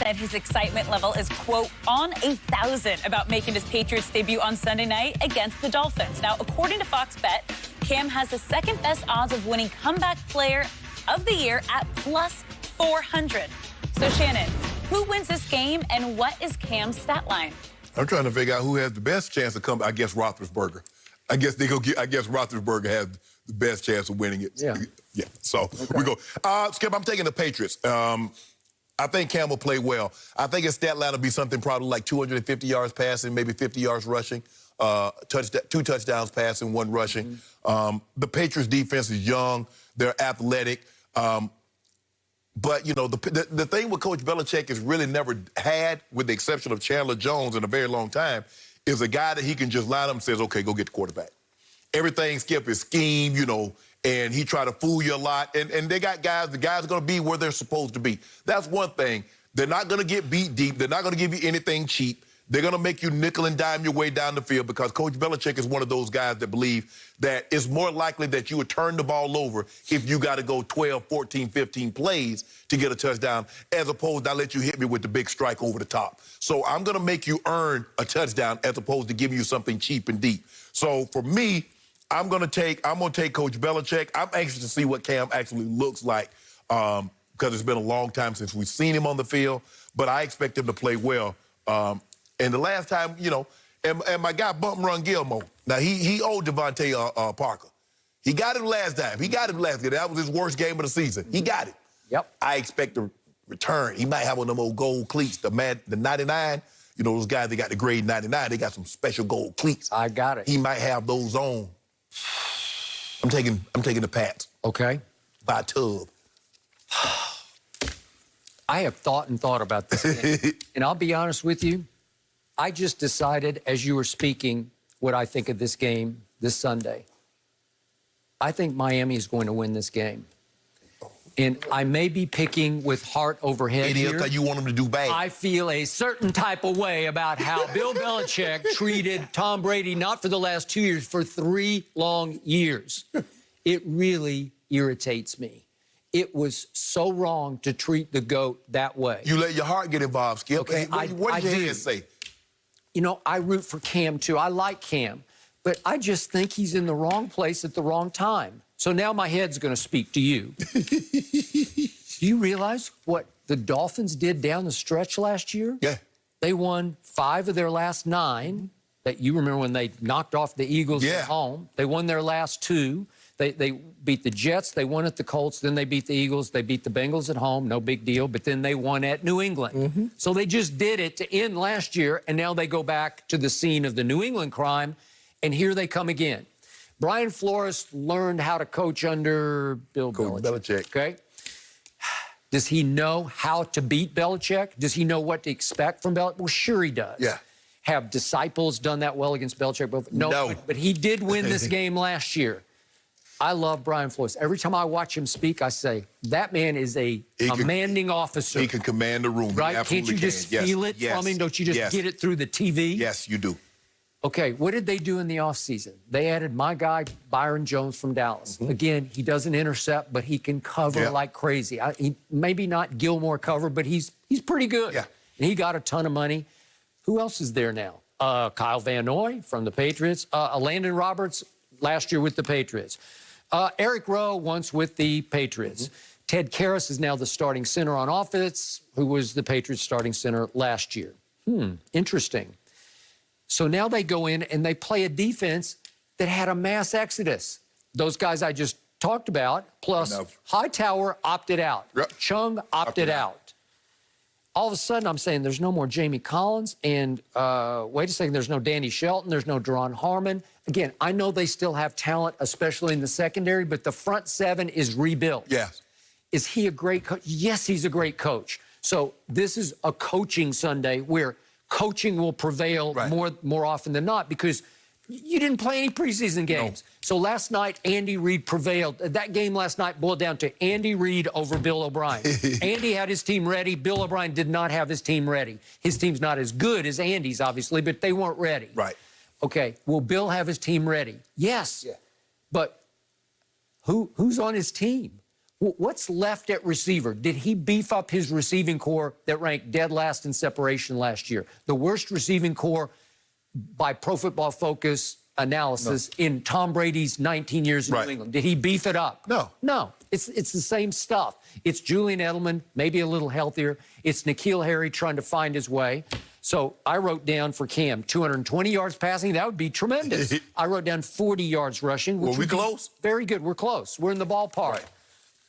said his excitement level is, quote, on 1,000 about making his Patriots debut on Sunday night against the Dolphins. Now, according to Fox Bet, Cam has the second best odds of winning comeback player of the year at plus 400. So, Shannon, who wins this game and what is Cam's stat line? I'm trying to figure out who has the best chance to come. I guess Roethlisberger. I guess Roethlisberger has the best chance of winning it. Yeah. Yeah. So we go. Skip, I'm taking the Patriots. I think Cam will play well. I think his stat line will be something probably like 250 yards passing, maybe 50 yards rushing, 2 touchdowns passing, 1 rushing. The Patriots defense is young. They're athletic. But, you know, the thing with Coach Belichick has really never had, with the exception of Chandler Jones in a very long time, is a guy that he can just line up and says, okay, go get the quarterback. Everything, Skip, is scheme, you know, and he try to fool you a lot. And they got guys, the guys are going to be where they're supposed to be. That's one thing. They're not going to get beat deep. They're not going to give you anything cheap. They're going to make you nickel and dime your way down the field because Coach Belichick is one of those guys that believe that it's more likely that you would turn the ball over if you got to go 12, 14, 15 plays to get a touchdown, as opposed to I let you hit me with the big strike over the top. So I'm going to make you earn a touchdown as opposed to giving you something cheap and deep. So for me, I'm going to take Coach Belichick. I'm anxious to see what Cam actually looks like because it's been a long time since we've seen him on the field, but I expect him to play well. And the last time, you know, and my guy Bump Run Gilmore, now he owed Devontae Parker. He got him last time. That was his worst game of the season. He got it. Yep. I expect a return. He might have one of them old gold cleats, the 99. You know, those guys, they got the grade 99. They got some special gold cleats. I got it. He might have those on. I'm taking the Pats. Okay. By a tub. I have thought about this game. And I'll be honest with you, I just decided as you were speaking what I think of this game this Sunday. I think Miami is going to win this game. And I may be picking with heart over head here. That you want him to do bad. I feel a certain type of way about how Bill Belichick treated Tom Brady, not for the last 2 years, for 3 long years. It really irritates me. It was so wrong to treat the GOAT that way. You let your heart get involved, Skip. Okay, what did your head say? You know, I root for Cam, too. I like Cam. But I just think he's in the wrong place at the wrong time. So now my head's going to speak to you. Do you realize what the Dolphins did down the stretch last year? Yeah. They won 5 of their last 9. That you remember when they knocked off the Eagles at home. They won their last 2. They beat the Jets. They won at the Colts. Then they beat the Eagles. They beat the Bengals at home. No big deal. But then they won at New England. So they just did it to end last year, and now they go back to the scene of the New England crime, and here they come again. Brian Flores learned how to coach under Bill Belichick. Okay? Does he know how to beat Belichick? Does he know what to expect from Belichick? Well, sure he does. Yeah. Have disciples done that well against Belichick? No. But he did win this game last year. I love Brian Flores. Every time I watch him speak, I say, that man is a commanding officer. He can command the room. Right? Can't you just feel it from him? Don't you just get it through the TV? Yes, you do. Okay, what did they do in the offseason? They added my guy, Byron Jones from Dallas. Again, he doesn't intercept, but he can cover like crazy. He maybe not Gilmore cover, but he's pretty good. Yeah. And he got a ton of money. Who else is there now? Kyle Van Noy from the Patriots. Landon Roberts last year with the Patriots. Eric Rowe once with the Patriots. Ted Karras is now the starting center on offense, who was the Patriots starting center last year. Interesting. So now they go in and they play a defense that had a mass exodus. Those guys I just talked about, plus Hightower opted out. Chung opted out. All of a sudden, I'm saying there's no more Jamie Collins, and wait a second, there's no Danny Shelton, there's no Deron Harmon. Again, I know they still have talent, especially in the secondary, but the front 7 is rebuilt. Yes. Is he a great coach? Yes, he's a great coach. So this is a coaching Sunday where coaching will prevail more often than not because you didn't play any preseason games. No. So last night, Andy Reid prevailed. That game last night boiled down to Andy Reid over Bill O'Brien. Andy had his team ready. Bill O'Brien did not have his team ready. His team's not as good as Andy's, obviously, but they weren't ready. Right. Okay, will Bill have his team ready? Yes. Yeah. But who's on his team? What's left at receiver? Did he beef up his receiving core that ranked dead last in separation last year? The worst receiving core by Pro Football Focus analysis in Tom Brady's 19 years in New England. Did he beef it up? No. No. It's the same stuff. It's Julian Edelman, maybe a little healthier. It's N'Keal Harry trying to find his way. So I wrote down for Cam 220 yards passing. That would be tremendous. I wrote down 40 yards rushing. Were we close? Very good. We're close. We're in the ballpark. Right.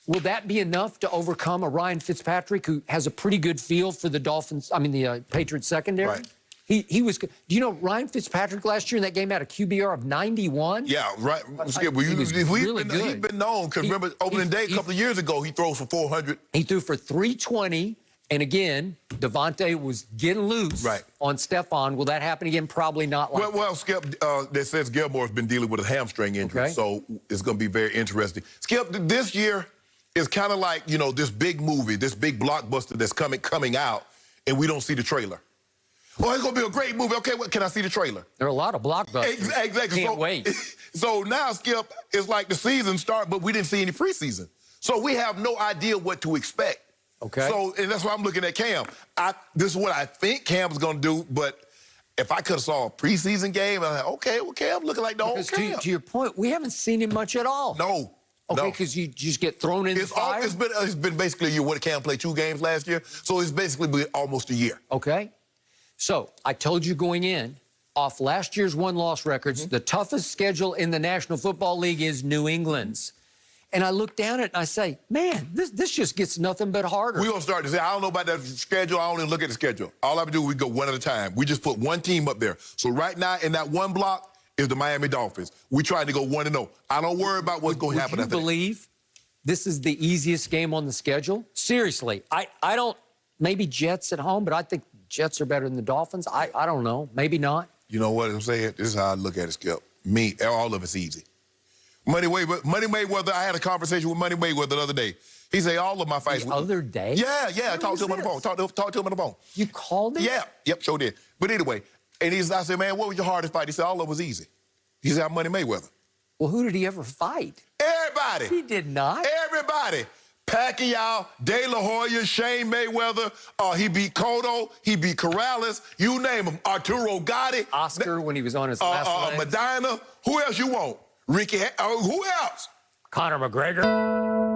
Will that be enough to overcome a Ryan Fitzpatrick who has a pretty good feel for the the Patriots secondary? Right. He was. Do you know Ryan Fitzpatrick last year in that game had a QBR of 91? Yeah, right. Skip, he's been known. Because remember, opening day a couple of years ago, he throws for 400. He threw for 320. And again, Devontae was getting loose on Stephon. Will that happen again? Probably not. Well, Skip, that says Gilmore's been dealing with a hamstring injury, so it's going to be very interesting. Skip, this year is kind of like, you know, this big movie, this big blockbuster that's coming out, and we don't see the trailer. Well, it's going to be a great movie. Okay, well, can I see the trailer? There are a lot of blockbusters. Exactly. Can't wait. So now, Skip, it's like the season started, but we didn't see any preseason. So we have no idea what to expect. Okay. So, and that's why I'm looking at Cam. This is what I think Cam's going to do, but if I could have saw a preseason game, I'm like, okay, well, Cam looking like the old Cam. To your point, we haven't seen him much at all. No. Okay, because you just get thrown in the fire? It's been basically a year. What, Cam played 2 games last year? So it's basically been almost a year. Okay. So I told you going in, off last year's win-loss records, the toughest schedule in the National Football League is New England's. And I look down at it and I say, man, this just gets nothing but harder. We're going to start to say, I don't know about that schedule. I don't even look at the schedule. All I do, we go one at a time. We just put one team up there. So right now in that one block is the Miami Dolphins. We tried to go 1-0. I don't worry about what's going to happen after that. Would you believe this is the easiest game on the schedule? Seriously, I don't, maybe Jets at home, but I think Jets are better than the Dolphins. I don't know. Maybe not. You know what I'm saying? This is how I look at it, Skip. All of it's easy. Money Mayweather, I had a conversation with Money Mayweather the other day. He said all of my fights. The other day? Yeah. I talked to him on the phone. Talked to him on the phone. You called him? Yeah. Yep, sure did. But anyway, and I said, man, what was your hardest fight? He said, all of it was easy. He said, I'm Money Mayweather. Well, who did he ever fight? Everybody. He did not. Everybody. Pacquiao, De La Hoya, Shane Mayweather. He beat Cotto. He beat Corrales. You name him. Arturo Gotti. Oscar when he was on his last leg. Medina. Who else you want? Ricky. Who else? Conor McGregor.